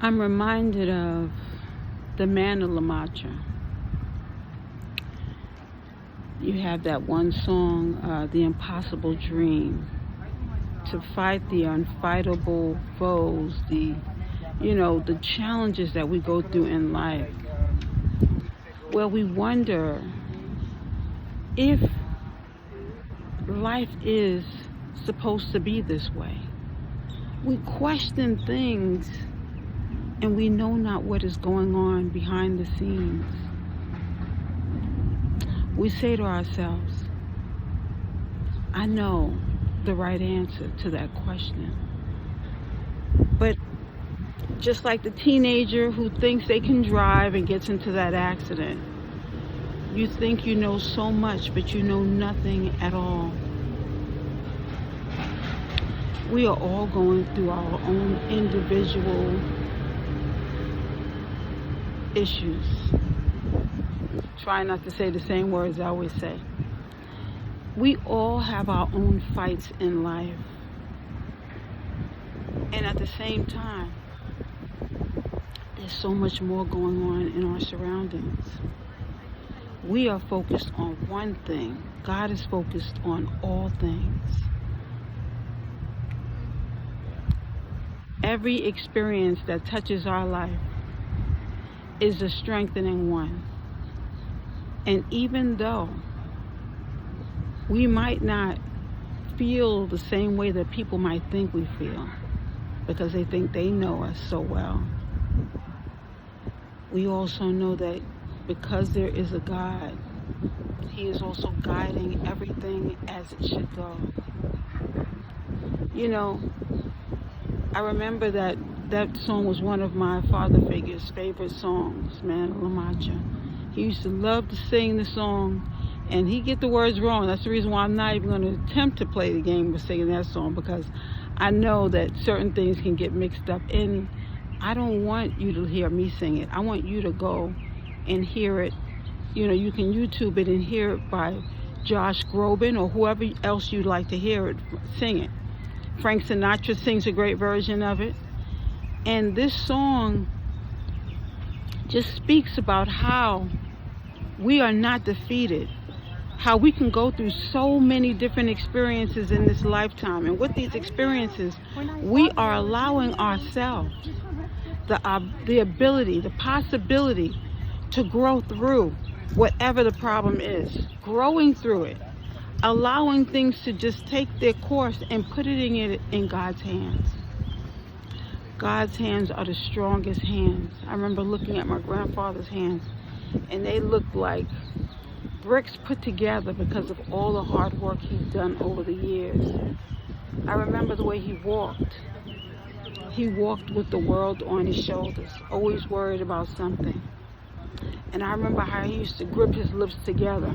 I'm reminded of the man of La Mancha. You have that one song, The Impossible Dream, to fight the unfightable foes, the challenges that we go through in life. Well, we wonder if life is supposed to be this way. We question things and we know not what is going on behind the scenes. We say to ourselves, I know the right answer to that question. But just like the teenager who thinks they can drive and gets into that accident, you think you know so much, but you know nothing at all. We are all going through our own individual issues. Try not to say the same words I always say. We all have our own fights in life. And at the same time, there's so much more going on in our surroundings. We are focused on one thing. God is focused on all things. Every experience that touches our life is a strengthening one. And even though we might not feel the same way that people might think we feel, because they think they know us so well, we also know that because there is a God, He is also guiding everything as it should go. I remember that song was one of my father figure's favorite songs, Man of La Mancha. He used to love to sing the song, and he'd get the words wrong. That's the reason why I'm not even going to attempt to play the game of singing that song, because I know that certain things can get mixed up. And I don't want you to hear me sing it. I want you to go and hear it. You can YouTube it and hear it by Josh Groban or whoever else you'd like to hear it sing it. Frank Sinatra sings a great version of it. And this song just speaks about how we are not defeated, how we can go through so many different experiences in this lifetime. And with these experiences, we are allowing ourselves the ability, the possibility to grow through whatever the problem is, growing through it, allowing things to just take their course and putting it in God's hands. God's hands are the strongest hands. I remember looking at my grandfather's hands, and they looked like bricks put together because of all the hard work he's done over the years. I remember the way he walked. He walked with the world on his shoulders, always worried about something. And I remember how he used to grip his lips together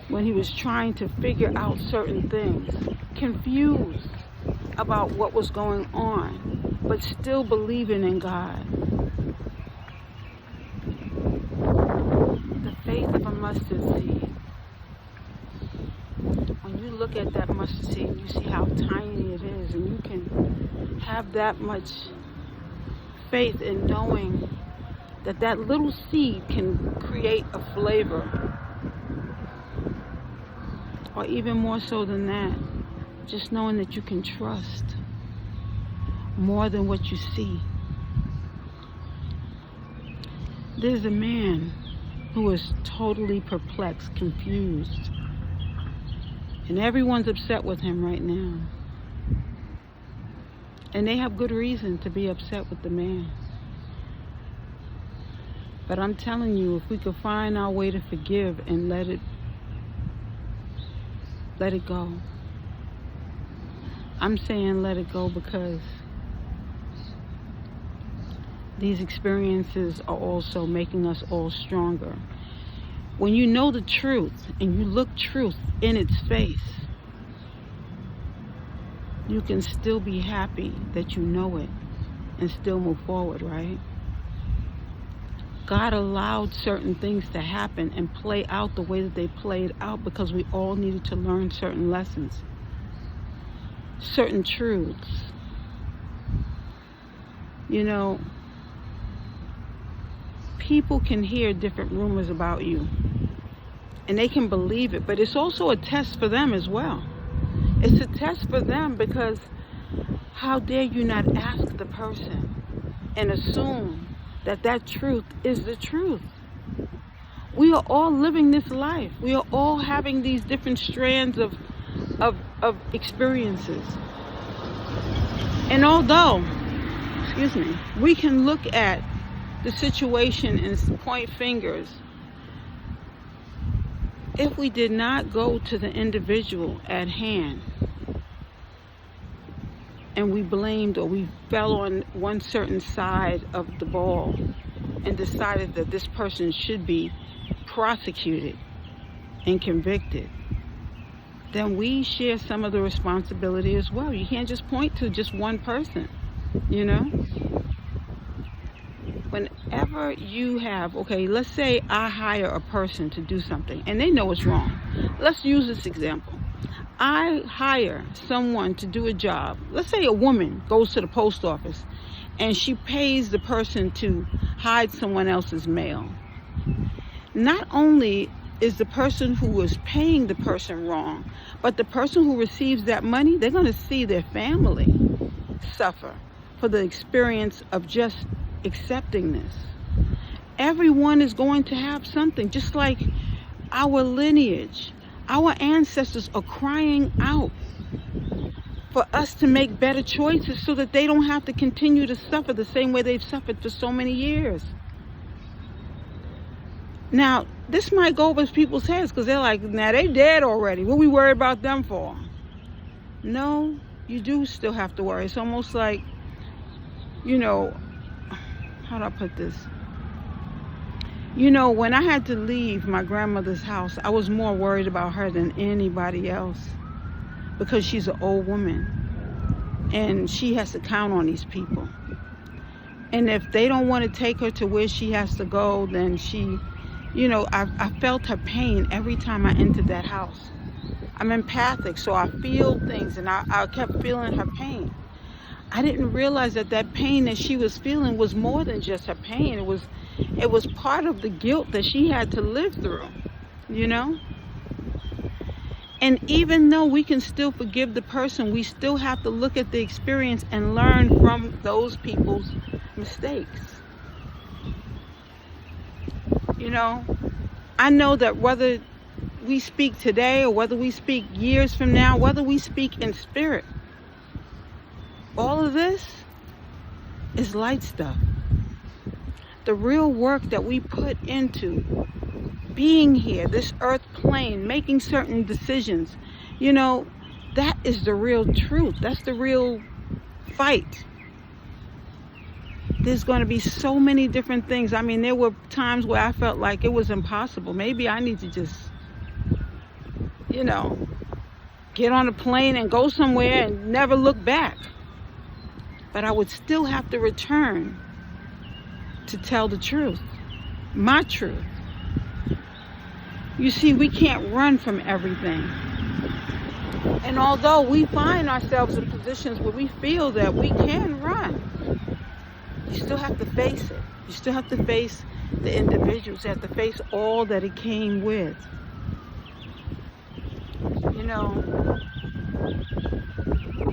when he was trying to figure out certain things, confused about what was going on, but still believing in God. The faith of a mustard seed. When you look at that mustard seed, you see how tiny it is, and you can have that much faith in knowing that that little seed can create a flavor. Or even more so than that, just knowing that you can trust more than what you see. There's a man who is totally perplexed, confused, and everyone's upset with him right now. And they have good reason to be upset with the man. But I'm telling you, if we could find our way to forgive and let it go. I'm saying let it go because these experiences are also making us all stronger. When you know the truth and you look truth in its face, you can still be happy that you know it and still move forward, right? God allowed certain things to happen and play out the way that they played out because we all needed to learn certain lessons, certain truths. You know, people can hear different rumors about you and they can believe it, but it's also a test for them as well. It's a test for them because how dare you not ask the person and assume that that truth is the truth. We are all living this life. We are all having these different strands of experiences. And although, we can look at the situation and point fingers, if we did not go to the individual at hand and we blamed or we fell on one certain side of the ball and decided that this person should be prosecuted and convicted, then we share some of the responsibility as well. You can't just point to just one person, you know? Whenever you have, okay, let's say I hire a person to do something and they know it's wrong. Let's use this example. I hire someone to do a job. Let's say a woman goes to the post office and she pays the person to hide someone else's mail. Not only is the person who is paying the person wrong, but the person who receives that money, they're going to see their family suffer for the experience of just accepting this. Everyone is going to have something, just like our lineage. Our ancestors are crying out for us to make better choices so that they don't have to continue to suffer the same way they've suffered for so many years. Now, this might go over people's heads because they're like, now they dead already. What we worry about them for? No, you do still have to worry. It's almost like, you know, how do I put this? You know, when I had to leave my grandmother's house, I was more worried about her than anybody else because she's an old woman and she has to count on these people. And if they don't want to take her to where she has to go, then she, you know, I felt her pain every time I entered that house. I'm empathic, so I feel things, and I kept feeling her pain. I didn't realize that that pain that she was feeling was more than just her pain. It was part of the guilt that she had to live through, you know? And even though we can still forgive the person, we still have to look at the experience and learn from those people's mistakes. You know, I know that whether we speak today or whether we speak years from now, whether we speak in spirit, all of this is light stuff. The real work that we put into being here, this earth plane, making certain decisions, you know, that is the real truth. That's the real fight. There's going to be so many different things. I mean, there were times where I felt like it was impossible. Maybe I need to just, you know, get on a plane and go somewhere and never look back. But I would still have to return to tell the truth, my truth. You see, we can't run from everything. And although we find ourselves in positions where we feel that we can run, you still have to face it. You still have to face the individuals. You have to face all that it came with. You know,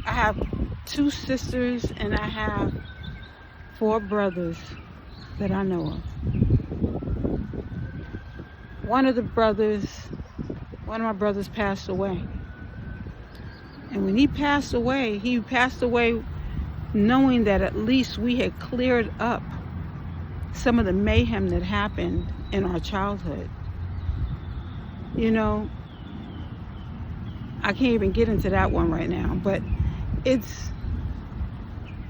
I have 2 sisters and I have 4 brothers that I know of. One of my brothers passed away. And when he passed away knowing that at least we had cleared up some of the mayhem that happened in our childhood. You know, I can't even get into that one right now, but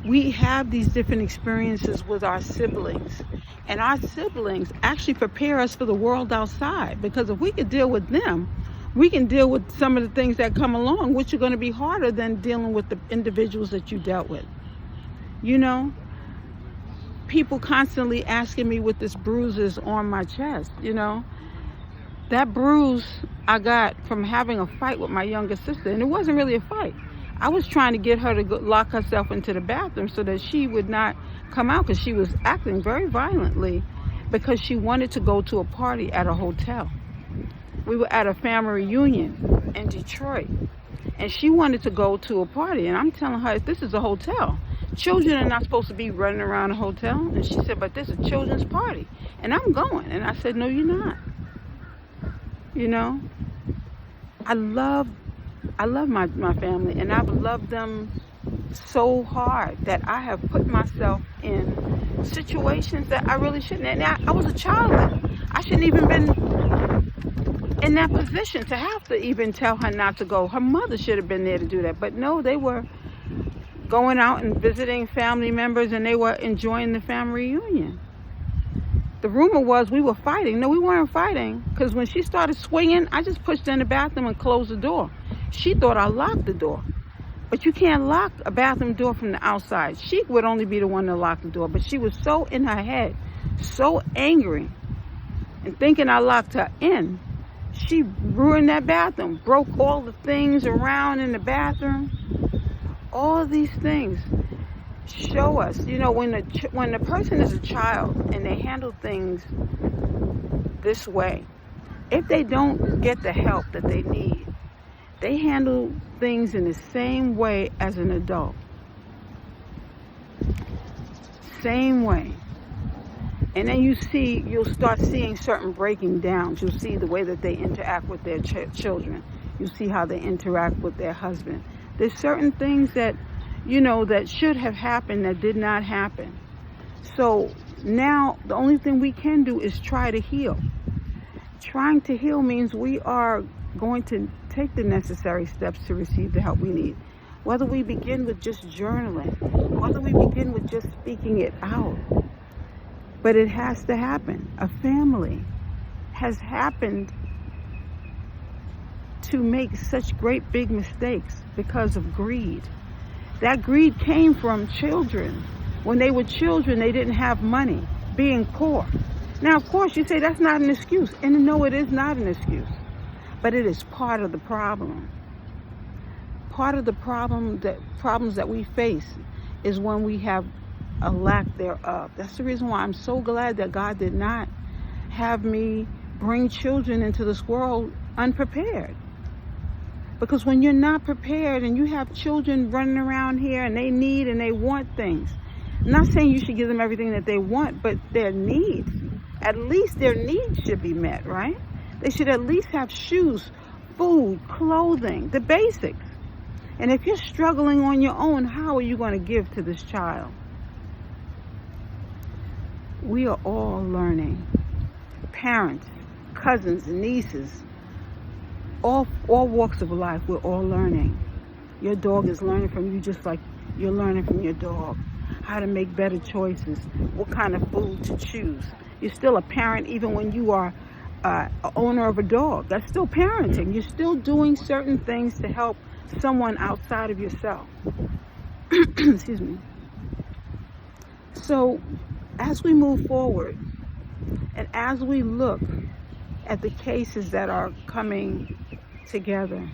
we have these different experiences with our siblings, and our siblings actually prepare us for the world outside, because if we could deal with them, we can deal with some of the things that come along, which are going to be harder than dealing with the individuals that you dealt with. You know, people constantly asking me with this bruises on my chest, you know. That bruise I got from having a fight with my younger sister, and it wasn't really a fight. I was trying to get her to lock herself into the bathroom so that she would not come out, because she was acting very violently because she wanted to go to a party at a hotel. We were at a family reunion in Detroit, and she wanted to go to a party, and I'm telling her, this is a hotel. Children are not supposed to be running around a hotel. And she said, but this is a children's party, and I'm going. And I said, no, you're not. You know, I love my family, and I've loved them so hard that I have put myself in situations that I really shouldn't. And I was a child then. I shouldn't even been in that position to have to even tell her not to go. Her mother should have been there to do that. But no, they were going out and visiting family members, and they were enjoying the family reunion. The rumor was we were fighting. No, we weren't fighting, because when she started swinging, I just pushed her in the bathroom and closed the door. She thought I locked the door. But you can't lock a bathroom door from the outside. She would only be the one to lock the door. But she was so in her head, so angry, and thinking I locked her in, she ruined that bathroom, broke all the things around in the bathroom. All of these things show us, you know, when the person is a child and they handle things this way, if they don't get the help that they need, they handle things in the same way as an adult. Same way. And then you'll start seeing certain breaking downs. You'll see the way that they interact with their children. You'll see how they interact with their husband. There's certain things that, you know, that should have happened that did not happen. So now the only thing we can do is try to heal. Trying to heal means we are going to take the necessary steps to receive the help we need. Whether we begin with just journaling, whether we begin with just speaking it out. But it has to happen. A family has happened to make such great big mistakes because of greed. That greed came from children. When they were children, they didn't have money, being poor. Now, of course, you say that's not an excuse. And no, it is not an excuse. But it is part of the problem. Part of the problems that we face is when we have a lack thereof. That's the reason why I'm so glad that God did not have me bring children into this world unprepared. Because when you're not prepared and you have children running around here and they need and they want things, I'm not saying you should give them everything that they want, but their needs, at least their needs should be met, right? They should at least have shoes, food, clothing, the basics. And if you're struggling on your own, how are you going to give to this child? We are all learning. Parents, cousins, nieces, all walks of life, we're all learning. Your dog is learning from you just like you're learning from your dog. How to make better choices, what kind of food to choose. You're still a parent even when you are an owner of a dog. That's still parenting. You're still doing certain things to help someone outside of yourself. Excuse me. So as we move forward and as we look at the cases that are coming together,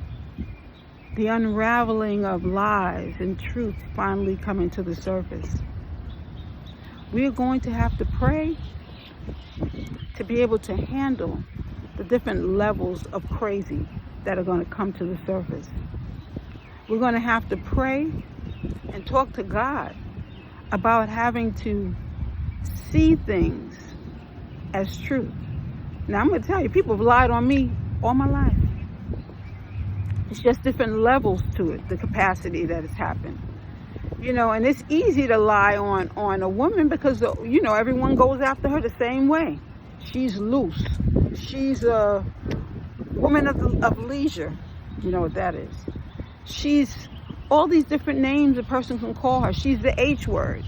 the unraveling of lies and truth finally coming to the surface, we are going to have to pray to be able to handle the different levels of crazy that are going to come to the surface. We're going to have to pray and talk to God about having to see things as truth. Now, I'm going to tell you, people have lied on me all my life. It's just different levels to it, the capacity that has happened. You know, and it's easy to lie on a woman because, you know, everyone goes after her the same way. She's loose. She's a woman of leisure. You know what that is. She's all these different names a person can call her. She's the H word.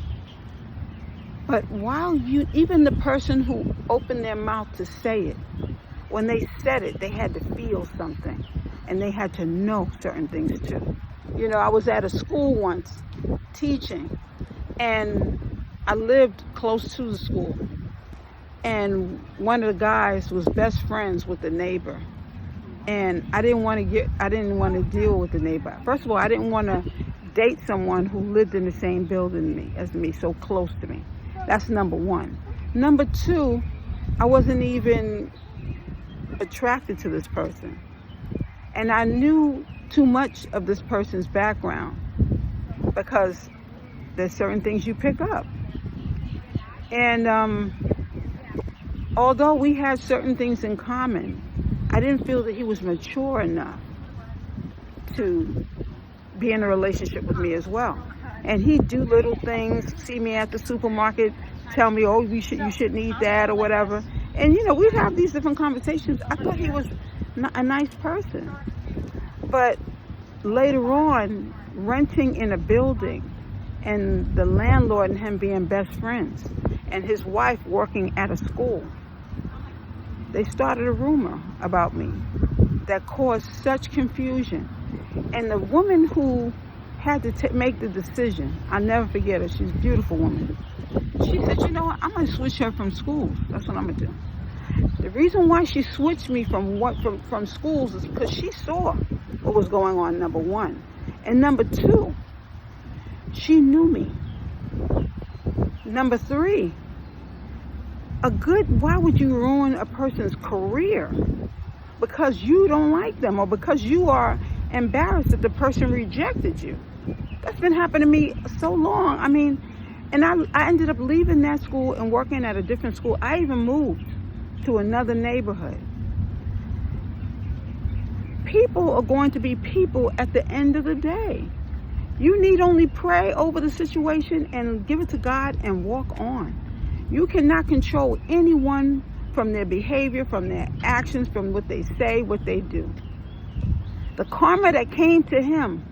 But even the person who opened their mouth to say it, when they said it, they had to feel something. And they had to know certain things too. You know, I was at a school once teaching, and I lived close to the school. And one of the guys was best friends with the neighbor. And I didn't want to deal with the neighbor. First of all, I didn't want to date someone who lived in the same building as me, so close to me. That's number one. Number two, I wasn't even attracted to this person. And I knew too much of this person's background, because there's certain things you pick up. And although we had certain things in common, I didn't feel that he was mature enough to be in a relationship with me as well. And he'd do little things, see me at the supermarket, tell me, oh, you shouldn't eat that or whatever. And, we'd have these different conversations. I thought he was a nice person. But later on, renting in a building and the landlord and him being best friends and his wife working at a school, they started a rumor about me that caused such confusion. And the woman who had to make the decision, I'll never forget her, she's a beautiful woman. She said, you know what, I'm going to switch her from schools. That's what I'm going to do. The reason why she switched me from schools is because she saw what was going on, number one. And number two, she knew me. Number three, why would you ruin a person's career because you don't like them or because you are embarrassed that the person rejected you? That's been happening to me so long. And I ended up leaving that school and working at a different school. I even moved to another neighborhood. People are going to be people at the end of the day. You need only pray over the situation and give it to God and walk on. You cannot control anyone from their behavior, from their actions, from what they say, what they do. The karma that came to him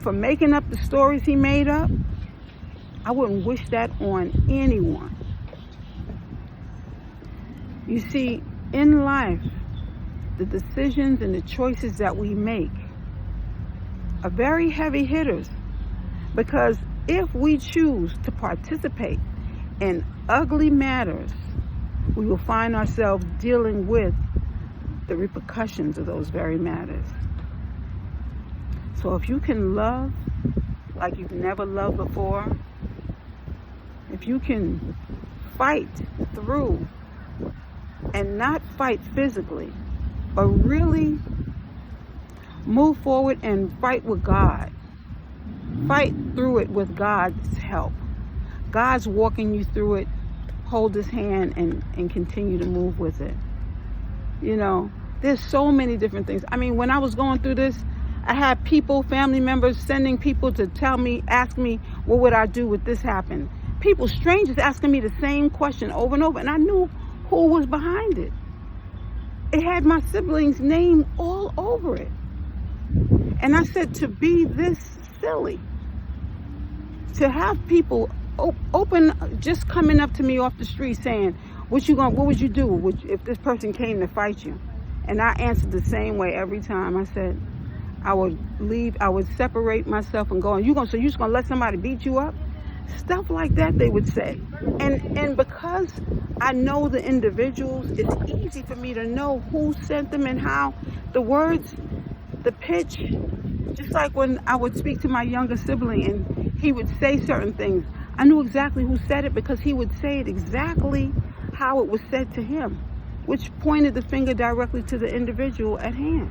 for making up the stories he made up, I wouldn't wish that on anyone. You see, in life, the decisions and the choices that we make are very heavy hitters, because if we choose to participate in ugly matters, we will find ourselves dealing with the repercussions of those very matters. So if you can love like you've never loved before, if you can fight through and not fight physically, but really move forward and fight with God, fight through it with God's help. God's walking you through it. Hold his hand and continue to move with it. There's so many different things. When I was going through this, I had people, family members, sending people to ask me, what would I do if this happened? People, strangers, asking me the same question over and over, and I knew who was behind it. It had my siblings' name all over it. And I said, to be this silly, to have people just coming up to me off the street saying, what would you do if this person came to fight you? And I answered the same way every time. I said, I would leave, I would separate myself and go, so you're just gonna let somebody beat you up? Stuff like that they would say. And because I know the individuals, it's easy for me to know who sent them and how. The words, the pitch, just like when I would speak to my younger sibling and he would say certain things, I knew exactly who said it because he would say it exactly how it was said to him, which pointed the finger directly to the individual at hand.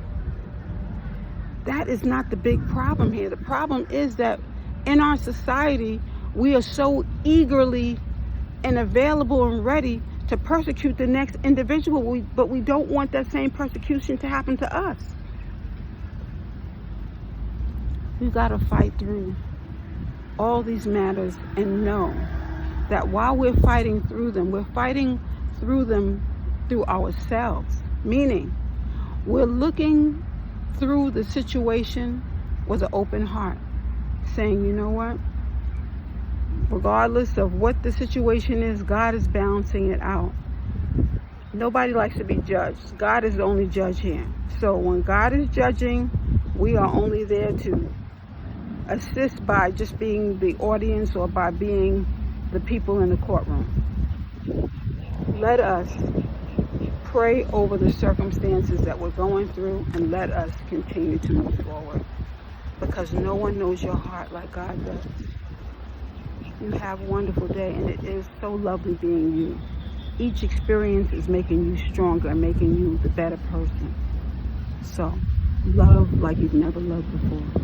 That is not the big problem here. The problem is that in our society, we are so eagerly and available and ready to persecute the next individual, but we don't want that same persecution to happen to us. We've got to fight through all these matters and know that while we're fighting through them, we're fighting through them through ourselves. Meaning, we're looking through the situation with an open heart, saying, you know what? Regardless of what the situation is, God is balancing it out. Nobody likes to be judged. God is the only judge here. So when God is judging, we are only there to assist by just being the audience or by being the people in the courtroom. Let us pray over the circumstances that we're going through, and let us continue to move forward, because no one knows your heart like God does. You have a wonderful day, and it is so lovely being you. Each experience is making you stronger and making you the better person. So, love like you've never loved before.